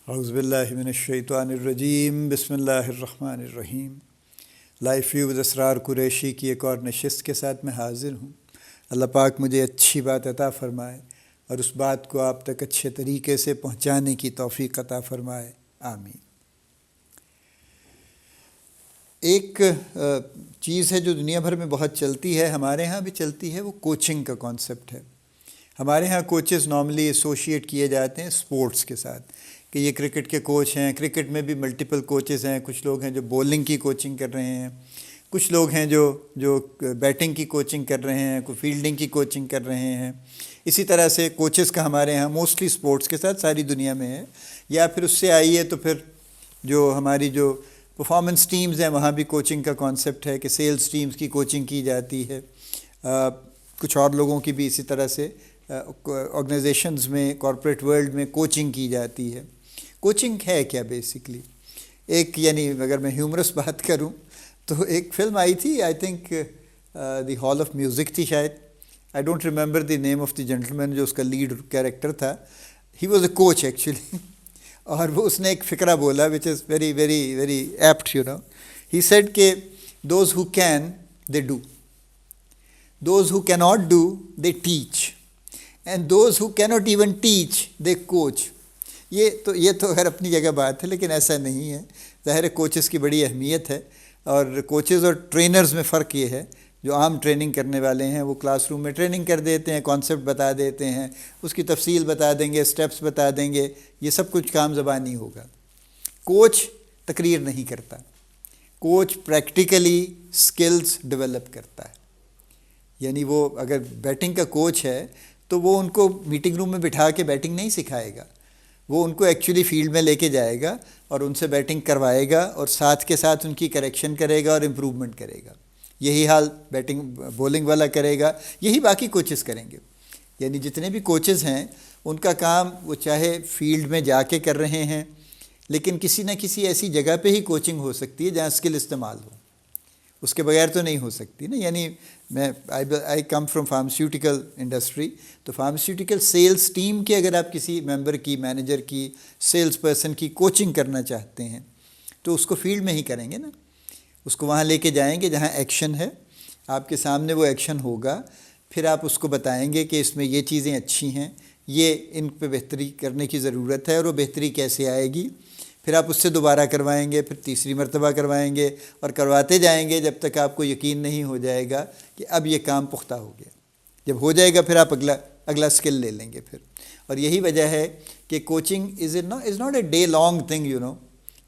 اعوذ باللہ من الشیطان الرجیم، بسم اللہ الرحمن الرحیم۔ لائف ویو ود اسرار قریشی کی ایک اور نشست کے ساتھ میں حاضر ہوں۔ اللہ پاک مجھے اچھی بات عطا فرمائے اور اس بات کو آپ تک اچھے طریقے سے پہنچانے کی توفیق عطا فرمائے، آمین۔ ایک چیز ہے جو دنیا بھر میں بہت چلتی ہے، ہمارے ہاں بھی چلتی ہے، وہ کوچنگ کا کانسیپٹ ہے۔ ہمارے ہاں کوچز نارملی ایسوشیٹ کیے جاتے ہیں سپورٹس کے ساتھ، کہ یہ کرکٹ کے کوچ ہیں۔ کرکٹ میں بھی ملٹیپل کوچز ہیں، کچھ لوگ ہیں جو بولنگ کی کوچنگ کر رہے ہیں، کچھ لوگ ہیں جو بیٹنگ کی کوچنگ کر رہے ہیں، کوئی فیلڈنگ کی کوچنگ کر رہے ہیں۔ اسی طرح سے کوچز کا ہمارے ہاں موسٹلی سپورٹس کے ساتھ ساری دنیا میں ہے، یا پھر اس سے آئیے تو پھر جو ہماری جو پرفارمنس ٹیمز ہیں وہاں بھی کوچنگ کا کانسیپٹ ہے کہ سیلز ٹیمز کی کوچنگ کی جاتی ہے۔ کچھ اور لوگوں کی بھی اسی طرح سے آرگنائزیشنز میں، کارپوریٹ ورلڈ میں کوچنگ کی جاتی ہے۔ کوچنگ ہے کیا بیسکلی؟ ایک اگر میں ہیومرس بات کروں تو ایک فلم آئی تھی، I think the hall of music تھی شاید، I don't remember the name of the gentleman جو اس کا لیڈ کیریکٹر تھا۔ He was a coach actually, اور وہ اس نے ایک فقرہ بولا which is very very very apt, he said کہ those who can they do, those who can not do they teach, and those who can not even teach they coach. یہ تو خیر اپنی جگہ بات ہے، لیکن ایسا نہیں ہے۔ ظاہر ہے کوچز کی بڑی اہمیت ہے، اور کوچز اور ٹرینرز میں فرق یہ ہے، جو عام ٹریننگ کرنے والے ہیں وہ کلاس روم میں ٹریننگ کر دیتے ہیں، کانسیپٹ بتا دیتے ہیں، اس کی تفصیل بتا دیں گے، سٹیپس بتا دیں گے، یہ سب کچھ کام زبانی ہوگا۔ کوچ تقریر نہیں کرتا، کوچ پریکٹیکلی سکلز ڈیولپ کرتا ہے۔ یعنی وہ اگر بیٹنگ کا کوچ ہے تو وہ ان کو میٹنگ روم میں بٹھا کے بیٹنگ نہیں سکھائے گا، وہ ان کو ایکچولی فیلڈ میں لے کے جائے گا اور ان سے بیٹنگ کروائے گا، اور ساتھ کے ساتھ ان کی کریکشن کرے گا اور امپروومنٹ کرے گا۔ یہی حال بولنگ والا کرے گا، یہی باقی کوچز کریں گے۔ یعنی جتنے بھی کوچز ہیں ان کا کام وہ چاہے فیلڈ میں جا کے کر رہے ہیں، لیکن کسی نہ کسی ایسی جگہ پہ ہی کوچنگ ہو سکتی ہے جہاں اسکل استعمال ہو، اس کے بغیر تو نہیں ہو سکتی نا۔ یعنی آئی کم فرام فارماسیوٹیکل انڈسٹری، تو فارماسیوٹیکل سیلز ٹیم کے اگر آپ کسی ممبر کی، مینیجر کی، سیلز پرسن کی کوچنگ کرنا چاہتے ہیں تو اس کو فیلڈ میں ہی کریں گے نا، اس کو وہاں لے کے جائیں گے جہاں ایکشن ہے، آپ کے سامنے وہ ایکشن ہوگا، پھر آپ اس کو بتائیں گے کہ اس میں یہ چیزیں اچھی ہیں، یہ ان پہ بہتری کرنے کی ضرورت ہے، اور وہ بہتری کیسے آئے گی۔ پھر آپ اس سے دوبارہ کروائیں گے، پھر تیسری مرتبہ کروائیں گے، اور کرواتے جائیں گے جب تک آپ کو یقین نہیں ہو جائے گا کہ اب یہ کام پختہ ہو گیا۔ جب ہو جائے گا پھر آپ اگلا اسکل لے لیں گے پھر۔ اور یہی وجہ ہے کہ coaching is not a day long thing,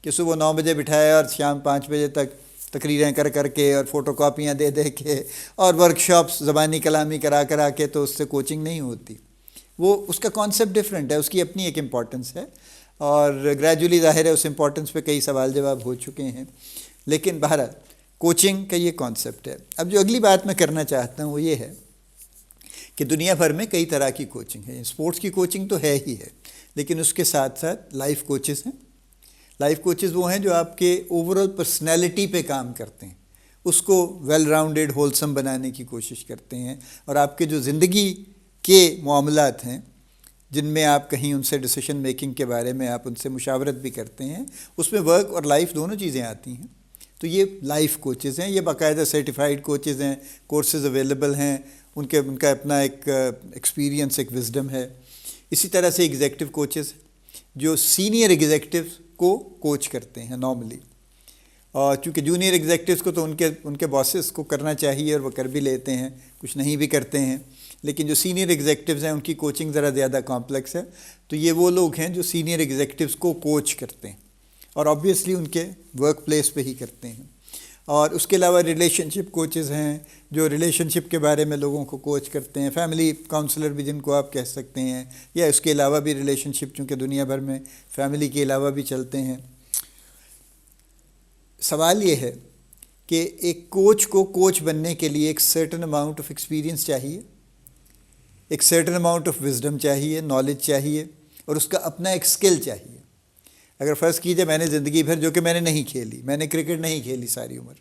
کہ صبح 9 بجے بٹھایا اور شام 5 بجے تک تقریریں کر کے اور فوٹو کاپیاں دے کے اور ورک شاپس زبانی کلامی کرا کے تو اس سے کوچنگ نہیں ہوتی۔ وہ اس کا کانسیپٹ ڈفرینٹ ہے، اس کی اپنی ایک امپورٹنس ہے، اور گریجولی ظاہر ہے اس امپورٹنس پہ کئی سوال جواب ہو چکے ہیں، لیکن بہرحال کوچنگ کا یہ کانسیپٹ ہے۔ اب جو اگلی بات میں کرنا چاہتا ہوں وہ یہ ہے کہ دنیا بھر میں کئی طرح کی کوچنگ ہے۔ اسپورٹس کی کوچنگ تو ہے ہی ہے، لیکن اس کے ساتھ ساتھ لائف کوچز ہیں۔ لائف کوچز وہ ہیں جو آپ کے اوورآل پرسنالٹی پہ کام کرتے ہیں، اس کو ویل راؤنڈیڈ ہولسم بنانے کی کوشش کرتے ہیں، اور آپ کے جو زندگی کے معاملات ہیں جن میں آپ کہیں ان سے ڈیسیشن میکنگ کے بارے میں آپ ان سے مشاورت بھی کرتے ہیں، اس میں ورک اور لائف دونوں چیزیں آتی ہیں، تو یہ لائف کوچز ہیں۔ یہ باقاعدہ سرٹیفائڈ کوچز ہیں، کورسز اویلیبل ہیں، ان کا اپنا ایک ایکسپیرینس، ایک وزڈم ہے۔ اسی طرح سے ایگزیکٹو کوچز جو سینئر ایگزیکٹو کو کوچ کرتے ہیں نارملی، اور چونکہ جونیئر ایگزیکٹوز کو تو ان کے باسز کو کرنا چاہیے اور وہ کر بھی لیتے ہیں، کچھ نہیں بھی کرتے ہیں، لیکن جو سینئر ایگزیکٹوز ہیں ان کی کوچنگ ذرا زیادہ کمپلیکس ہے۔ تو یہ وہ لوگ ہیں جو سینئر ایگزیکٹوز کو کوچ کرتے ہیں، اور آبویسلی ان کے ورک پلیس پہ ہی کرتے ہیں۔ اور اس کے علاوہ ریلیشن شپ کوچز ہیں جو ریلیشن شپ کے بارے میں لوگوں کو کوچ کرتے ہیں، فیملی کاؤنسلر بھی جن کو آپ کہہ سکتے ہیں، یا اس کے علاوہ بھی ریلیشن شپ چونکہ دنیا بھر میں فیملی کے علاوہ بھی چلتے ہیں۔ سوال یہ ہے کہ ایک کوچ کو کوچ بننے کے لیے ایک سرٹن اماؤنٹ آف ایکسپیرینس چاہیے، ایک سرٹن اماؤنٹ آف وزڈم چاہیے، نالج چاہیے، اور اس کا اپنا ایک اسکل چاہیے۔ اگر فرض کیجئے میں نے زندگی بھر، جو کہ میں نے نہیں کھیلی، میں نے کرکٹ نہیں کھیلی ساری عمر،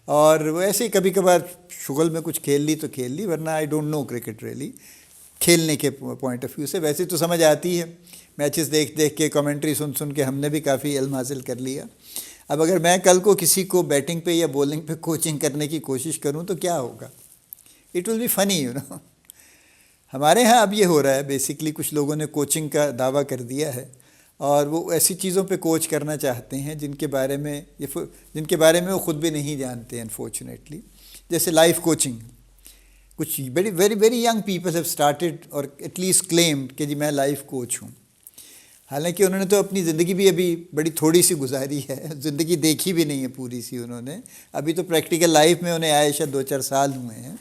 اور وہ ایسے ہی کبھی کبھار شغل میں کچھ کھیل لی تو کھیل لی، ورنہ I don't know cricket really, کھیلنے کے پوائنٹ آف ویو سے. ویسے تو سمجھ آتی ہے، میچز دیکھ دیکھ کے، کمنٹری سن سن کے ہم نے بھی کافی علم حاصل کر لیا. اب اگر میں کل کو کسی کو بیٹنگ پہ یا بولنگ پہ کوچنگ کرنے کی کوشش کروں تو کیا ہوگا؟ اٹ ول بی فنی ہمارے ہاں اب یہ ہو رہا ہے بیسکلی، کچھ لوگوں نے کوچنگ کا دعویٰ کر دیا ہے اور وہ ایسی چیزوں پہ کوچ کرنا چاہتے ہیں جن کے بارے میں وہ خود بھی نہیں جانتے انفارچونیٹلی. جیسے لائف کوچنگ، کچھ very very very young people have started اور ایٹ لیسٹ کلیمڈ کہ جی میں لائف کوچ ہوں. حالانکہ انہوں نے تو اپنی زندگی بھی ابھی بڑی تھوڑی سی گزاری ہے، زندگی دیکھی بھی نہیں ہے پوری سی انہوں نے. ابھی تو پریکٹیکل لائف میں انہیں آئے شاید 2-4 سال ہوئے ہیں.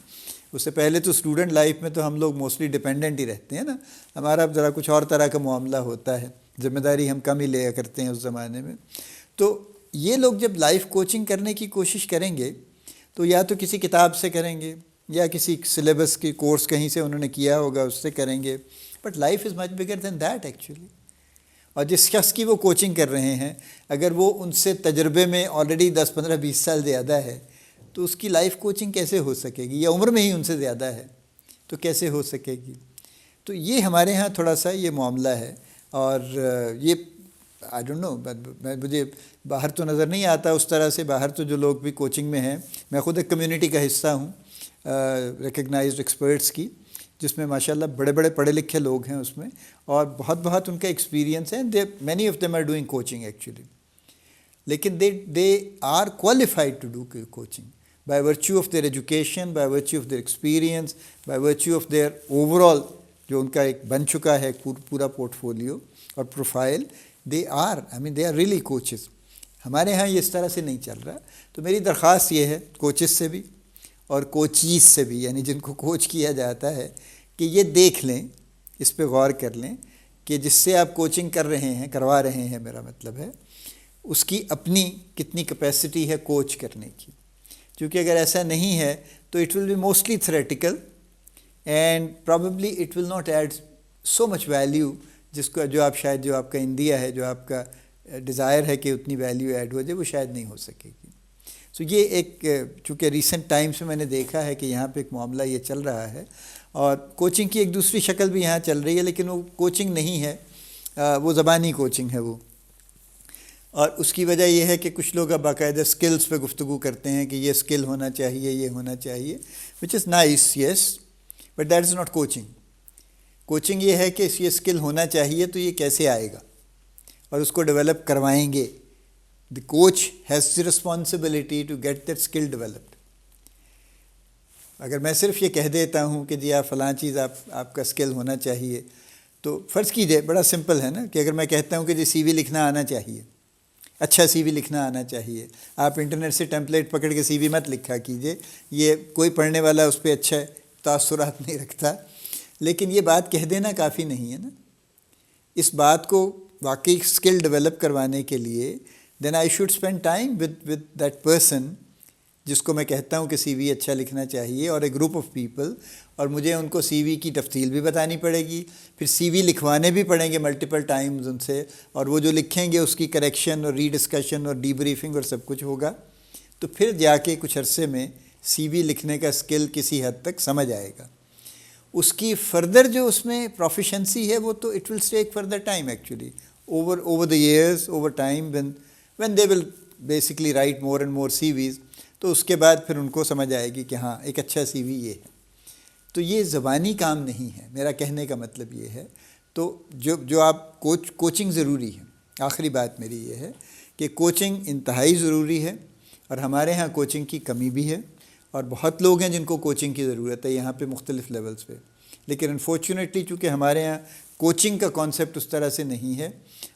اس سے پہلے تو اسٹوڈنٹ لائف میں تو ہم لوگ موسٹلی ڈپینڈنٹ ہی رہتے ہیں نا. ہمارا ذرا کچھ اور طرح کا معاملہ ہوتا ہے، ذمہ داری ہم کم ہی لیا کرتے ہیں اس زمانے میں. تو یہ لوگ جب لائف کوچنگ کرنے کی کوشش کریں گے تو یا تو کسی کتاب سے کریں گے یا کسی سلیبس کی کورس کہیں سے انہوں نے کیا ہوگا اس سے کریں گے. But life is much bigger than that actually. اور جس شخص کی وہ کوچنگ کر رہے ہیں اگر وہ ان سے تجربے میں آلریڈی 10-15-20 سال زیادہ ہے تو اس کی لائف کوچنگ کیسے ہو سکے گی؟ یا عمر میں ہی ان سے زیادہ ہے تو کیسے ہو سکے گی؟ تو یہ ہمارے ہاں تھوڑا سا یہ معاملہ ہے. اور یہ آئی ڈونٹ نو، مجھے باہر تو نظر نہیں آتا اس طرح سے. باہر تو جو لوگ بھی کوچنگ میں ہیں، میں خود ایک کمیونٹی کا حصہ ہوں ریکگنائزڈ ایکسپرٹس کی، جس میں ماشاءاللہ بڑے بڑے پڑھے لکھے لوگ ہیں اس میں، اور بہت ان کا ایکسپیرینس ہے. Many of them are doing coaching actually, لیکن they are qualified to do coaching by virtue of their education, by virtue of their experience, by virtue of their overall جو ان کا ایک بن چکا ہے پورا پورٹ فولیو اور profile. They are really coaches. ہمارے ہاں یہ اس طرح سے نہیں چل رہا. تو میری درخواست یہ ہے کوچز سے بھی اور کوچیز سے بھی، یعنی جن کو کوچ کیا جاتا ہے، کہ یہ دیکھ لیں، اس پہ غور کر لیں کہ جس سے آپ کوچنگ کروا رہے ہیں میرا مطلب ہے، اس کی اپنی کتنی کیپیسٹی ہے کوچ کرنے کی. کیونکہ اگر ایسا نہیں ہے تو it will be mostly theoretical and probably it will not add so much value جو آپ کا انڈیا ہے، جو آپ کا ڈیزائر ہے کہ اتنی ویلیو ایڈ ہو جائے، وہ شاید نہیں ہو سکے گی. سو یہ ایک چونکہ ریسنٹ ٹائمس میں نے دیکھا ہے کہ یہاں پہ ایک معاملہ یہ چل رہا ہے. اور کوچنگ کی ایک دوسری شکل بھی یہاں چل رہی ہے، لیکن وہ کوچنگ نہیں ہے، وہ زبانی کوچنگ ہے وہ. اور اس کی وجہ یہ ہے کہ کچھ لوگ اب باقاعدہ سکلز پہ گفتگو کرتے ہیں کہ یہ سکل ہونا چاہیے، یہ ہونا چاہیے، which is nice yes, but that is not coaching. Coaching یہ ہے کہ یہ سکل ہونا چاہیے تو یہ کیسے آئے گا اور اس کو ڈیولپ کروائیں گے. The coach has the responsibility to get that skill developed. اگر میں صرف یہ کہہ دیتا ہوں کہ جی آپ فلاں چیز آپ کا اسکل ہونا چاہیے، تو فرض کیجئے بڑا سمپل ہے نا کہ اگر میں کہتا ہوں کہ جی سی وی لکھنا آنا چاہیے، اچھا سی وی لکھنا آنا چاہیے، آپ انٹرنیٹ سے ٹیمپلیٹ پکڑ کے سی وی مت لکھا کیجئے، یہ کوئی پڑھنے والا اس پہ اچھا تاثرات نہیں رکھتا. لیکن یہ بات کہہ دینا کافی نہیں ہے نا. اس بات کو واقعی اسکل ڈیولپ کروانے کے لیے then I should spend time with that person جس کو میں کہتا ہوں کہ سی وی اچھا لکھنا چاہیے، اور اے گروپ آف پیپل، اور مجھے ان کو سی وی کی تفصیل بھی بتانی پڑے گی، پھر سی وی لکھوانے بھی پڑیں گے ملٹیپل ٹائمز ان سے، اور وہ جو لکھیں گے اس کی کریکشن اور ری ڈسکشن اور ڈی بریفنگ اور سب کچھ ہوگا. تو پھر جا کے کچھ عرصے میں سی وی لکھنے کا اسکل کسی حد تک سمجھ آئے گا. اس کی فردر جو اس میں پروفیشنسی ہے وہ تو it will take further time actually over the years, over time when they will basically write more and more CVs. تو اس کے بعد پھر ان کو سمجھ آئے گی کہ ہاں ایک اچھا سی وی یہ ہے. تو یہ زبانی کام نہیں ہے، میرا کہنے کا مطلب یہ ہے. تو جو آپ کوچنگ ضروری ہے. آخری بات میری یہ ہے کہ کوچنگ انتہائی ضروری ہے، اور ہمارے ہاں کوچنگ کی کمی بھی ہے، اور بہت لوگ ہیں جن کو کوچنگ کی ضرورت ہے یہاں پہ مختلف لیولز پہ. لیکن انفارچونیٹلی چونکہ ہمارے ہاں کوچنگ کا کانسیپٹ اس طرح سے نہیں ہے،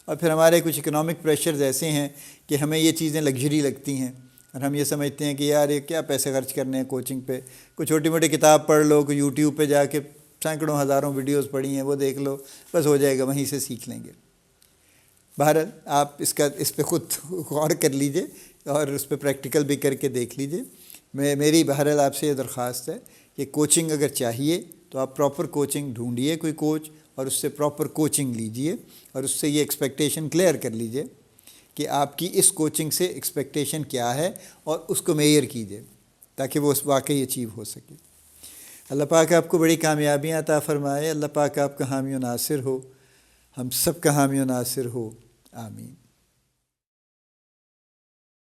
اور پھر ہمارے کچھ اکنامک پریشرز ایسے ہیں کہ ہمیں یہ چیزیں لگژری لگتی ہیں، اور ہم یہ سمجھتے ہیں کہ یار یہ کیا پیسے خرچ کرنے ہیں کوچنگ پہ، کوئی چھوٹی موٹی کتاب پڑھ لو، کوئی یوٹیوب پہ جا کے سینکڑوں ہزاروں ویڈیوز پڑھی ہیں وہ دیکھ لو، بس ہو جائے گا، وہیں سے سیکھ لیں گے. بہرحال آپ اس پہ خود غور کر لیجئے اور اس پہ پریکٹیکل بھی کر کے دیکھ لیجئے. میری بہرحال آپ سے یہ درخواست ہے کہ کوچنگ اگر چاہیے تو آپ پراپر کوچنگ ڈھونڈیے کوئی کوچ، اور اس سے پراپر کوچنگ لیجئے، اور اس سے یہ ایکسپیکٹیشن کلیئر کر لیجئے کہ آپ کی اس کوچنگ سے ایکسپیکٹیشن کیا ہے، اور اس کو میئر کیجئے تاکہ وہ واقعی اچیو ہو سکے. اللہ پاک آپ کو بڑی کامیابیاں عطا فرمائے، اللہ پاک آپ کا حامی و ناصر ہو، ہم سب کا حامی و ناصر ہو، آمین۔